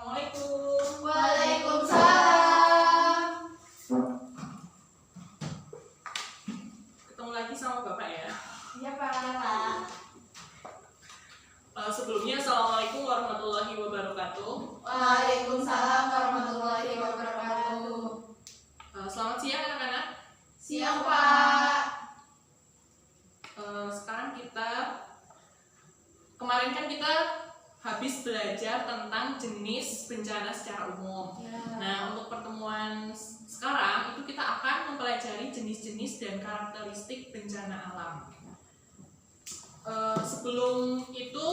Assalamualaikum. Waalaikumsalam. Ketemu lagi sama Bapak ya. Iya Pak. Sebelumnya Assalamualaikum warahmatullahi wabarakatuh. Waalaikumsalam warahmatullahi wabarakatuh. Selamat siang anak-anak. Siang Pak. Sekarang kemarin kan kita habis belajar tentang jenis bencana secara umum. Nah, untuk pertemuan sekarang itu kita akan mempelajari jenis-jenis dan karakteristik bencana alam. Sebelum itu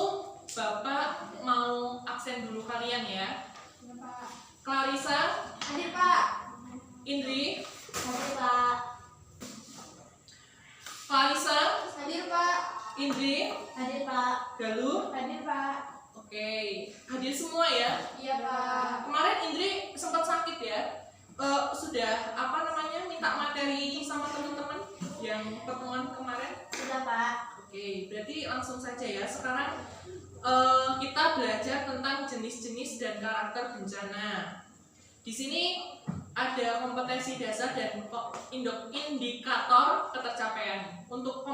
Bapak mau absen dulu kalian ya. Iya Pak. Clarissa, Hadir Pak. Indri, Hadir Pak. Clarissa, Hadir Pak. Indri, Hadir Pak. Galuh. Hadir Pak. Oke, hadir semua ya. Iya Pak. Kemarin Indri sempat sakit ya. Sudah minta materi sama teman-teman yang pertemuan kemarin? Sudah Pak. Oke, berarti langsung saja ya. Sekarang kita belajar tentang jenis-jenis dan karakter bencana. Di sini ada kompetensi dasar dan indikator ketercapaian. Untuk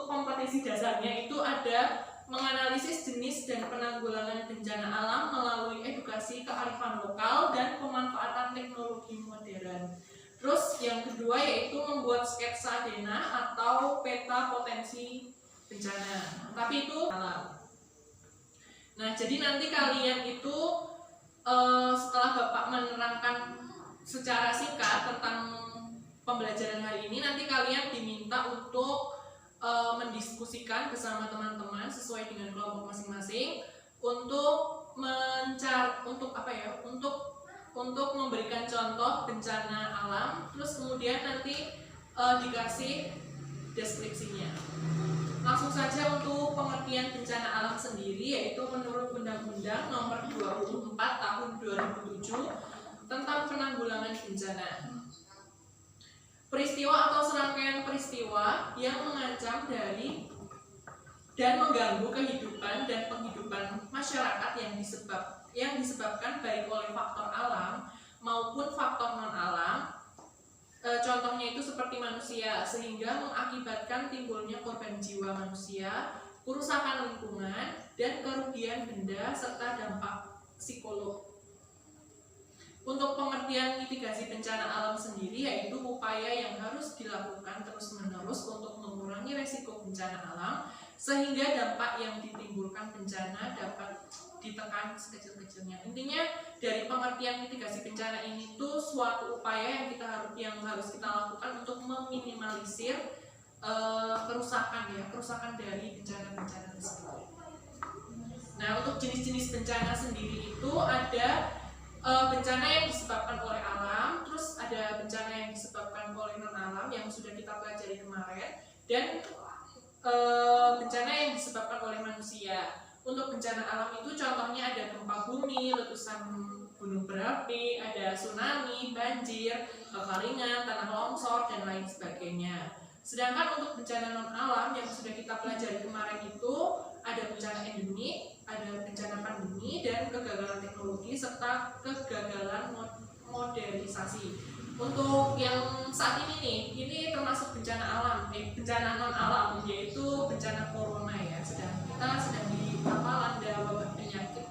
kompetensi dasarnya itu ada menganalisis jenis dan penanggulangan bencana alam melalui edukasi kearifan lokal dan pemanfaatan teknologi modern. Terus yang kedua yaitu membuat sketsa DENA atau peta potensi bencana. Tapi itu alam. Nah, jadi nanti kalian itu setelah Bapak menerangkan secara singkat tentang pembelajaran hari ini, nanti kalian diminta untuk mendiskusikan bersama teman-teman sesuai dengan kelompok masing-masing untuk memberikan contoh bencana alam, terus kemudian nanti dikasih deskripsinya. Langsung saja untuk pengertian bencana alam sendiri, yaitu menurut Undang-Undang Nomor 24 Tahun 2007 tentang penanggulangan bencana. Peristiwa atau serangkaian peristiwa yang mengancam dari dan mengganggu kehidupan dan penghidupan masyarakat yang disebabkan baik oleh faktor alam maupun faktor non alam. Contohnya itu seperti manusia, sehingga mengakibatkan timbulnya korban jiwa manusia, kerusakan lingkungan, dan kerugian benda serta dampak psikolog. Untuk pengertian mitigasi bencana alam sendiri yaitu upaya yang harus dilakukan terus-menerus untuk mengurangi resiko bencana alam sehingga dampak yang ditimbulkan bencana dapat ditekan sekecil-kecilnya. Intinya dari pengertian mitigasi bencana ini tuh suatu upaya yang harus kita lakukan untuk meminimalisir kerusakan dari bencana-bencana tersebut. Nah, untuk jenis-jenis bencana sendiri itu ada bencana yang disebabkan oleh alam, terus ada bencana yang disebabkan oleh non alam yang sudah kita pelajari kemarin, dan bencana yang disebabkan oleh manusia. Untuk bencana alam itu contohnya ada gempa bumi, letusan gunung berapi, ada tsunami, banjir, kekeringan, tanah longsor, dan lain sebagainya. Sedangkan untuk bencana non alam yang sudah kita pelajari kemarin itu ada bencana endemik, ada bencana pandemi, dan kegagalan teknologi serta kegagalan modernisasi. Untuk yang saat ini nih, ini termasuk bencana alam, bencana non alam, yaitu bencana corona ya. Kita sedang dilanda wabah penyakit.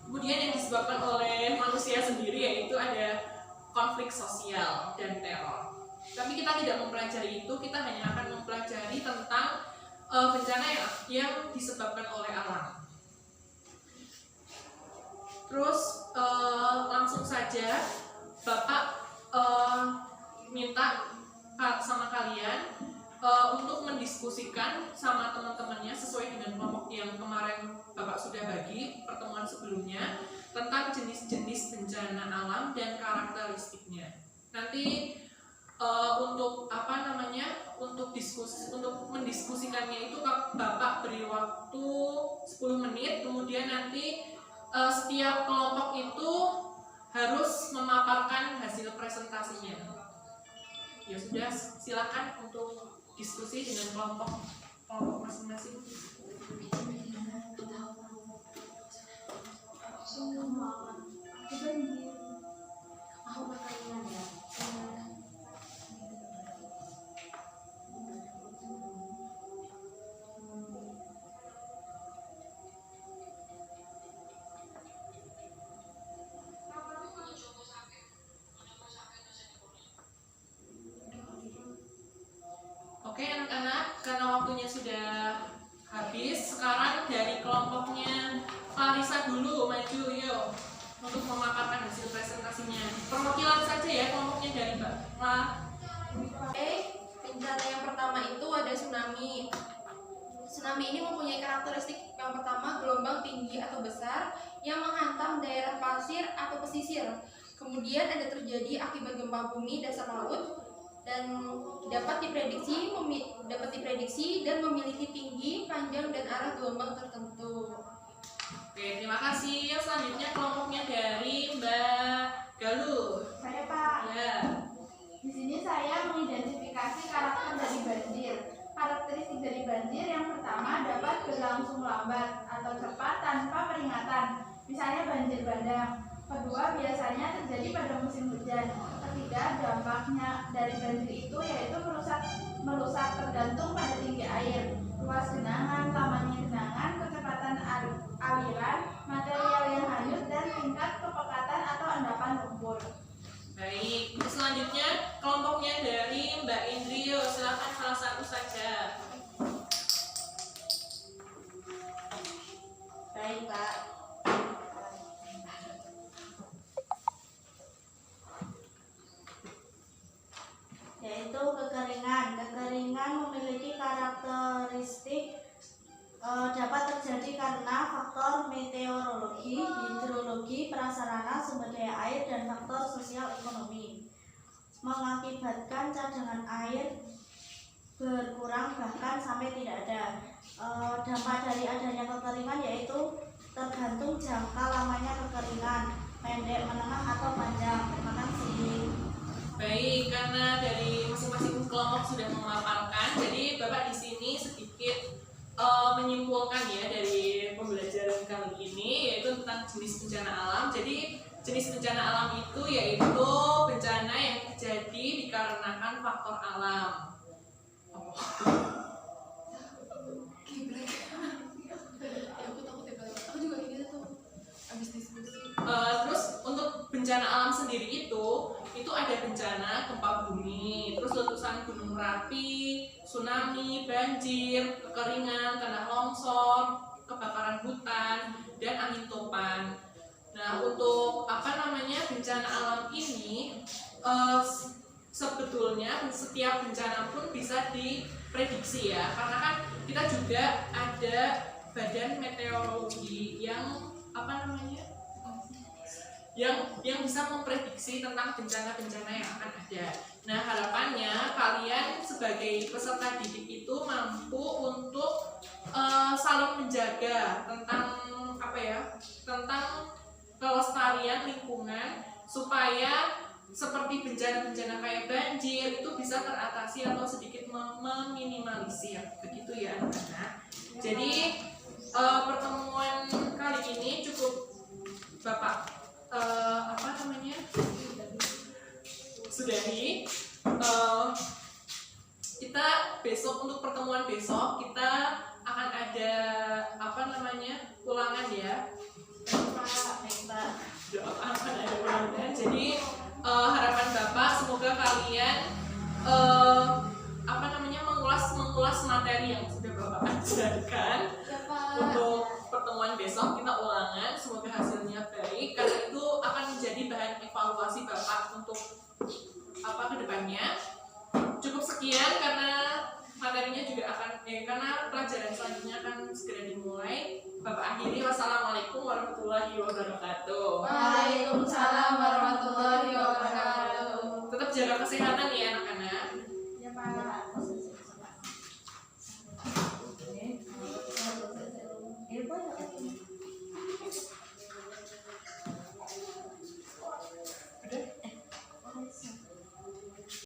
Kemudian yang disebabkan oleh manusia sendiri yaitu ada konflik sosial dan teror. Tapi kita tidak mempelajari itu, kita hanya akan mempelajari tentang bencana yang disebabkan oleh alam. Terus langsung saja Bapak minta sama kalian untuk mendiskusikan sama teman-temannya sesuai dengan kelompok yang kemarin Bapak sudah bagi pertemuan sebelumnya tentang jenis-jenis bencana alam dan karakteristiknya. Nanti untuk mendiskusikannya itu Bapak beri waktu 10 menit, kemudian nanti setiap kelompok itu harus memaparkan hasil presentasinya. Ya sudah, silakan untuk diskusi dengan kelompok masing-masing. waktunya sudah habis. Sekarang dari kelompoknya Clarissa dulu maju yuk untuk memaparkan hasil presentasinya. Perwakilan saja ya kelompoknya dari Mbak La. Oke, bencana yang pertama itu ada tsunami. Tsunami ini mempunyai karakteristik yang pertama, gelombang tinggi atau besar yang menghantam daerah pasir atau pesisir. Kemudian ada terjadi akibat gempa bumi dasar laut dan dapat diprediksi dan memiliki tinggi, panjang dan arah gelombang tertentu. Oke, terima kasih. Yang selanjutnya kelompoknya dari Mbak Galuh. Saya Pak. Ya. Di sini saya mengidentifikasi karakter dari banjir. Karakteristik dari banjir yang pertama dapat berlangsung lambat atau cepat tanpa peringatan. Misalnya banjir bandang. Kedua, biasanya terjadi pada musim hujan. Ketiga, dampaknya dari banjir itu yaitu merusak tergantung pada tinggi air, luas genangan, lamanya genangan, kecepatan aliran, material yang hanyut, dan tingkat kepekatan atau endapan lumpur. Baik, selanjutnya kelompoknya dari Mbak Indrio. Silakan salah satu saja. Baik, Pak. Yaitu kekeringan. Kekeringan memiliki karakteristik dapat terjadi karena faktor meteorologi, hidrologi, prasarana, sumber daya air, dan faktor sosial ekonomi, mengakibatkan cadangan air berkurang bahkan sampai tidak ada. Dampak dari adanya kekeringan yaitu tergantung jangka lamanya kekeringan, pendek, menengah, atau panjang. Terima kasih. Baik, karena dari masing-masing kelompok sudah memaparkan, jadi Bapak di sini sedikit menyimpulkan ya dari pembelajaran kali ini, yaitu tentang jenis bencana alam. Jadi jenis bencana alam itu yaitu bencana yang terjadi dikarenakan faktor alam. Aku juga kayak gitu tuh. Abis diskusi. Terus untuk bencana alam sendiri itu ada bencana gempa bumi, terus letusan gunung Merapi, tsunami, banjir, kekeringan, tanah longsor, kebakaran hutan, dan angin topan. Nah, untuk bencana alam ini sebetulnya setiap bencana pun bisa diprediksi ya, karena kan kita juga ada badan meteorologi yang yang bisa memprediksi tentang bencana-bencana yang akan ada. Nah, harapannya kalian sebagai peserta didik itu mampu untuk saling menjaga tentang tentang kelestarian lingkungan, supaya seperti bencana-bencana kayak banjir itu bisa teratasi atau sedikit meminimalisir, begitu ya anak-anak. Jadi pertemuan kali ini cukup Bapak sudahi. Kita besok, untuk pertemuan besok kita akan ada ulangan ya. Akan ada ulangan. Jadi harapan Bapak semoga kalian mengulas materi yang sudah Bapak ajarkan. Untuk pertemuan besok kita ulangan, semoga hasilnya baik, karena itu akan menjadi bahan evaluasi Bapak untuk kedepannya. Cukup sekian karena materinya juga karena pelajaran selanjutnya akan segera dimulai. Bapak akhiri, wassalamualaikum warahmatullahi wabarakatuh. Waalaikumsalam warahmatullahi wabarakatuh. Tetap jaga kesehatan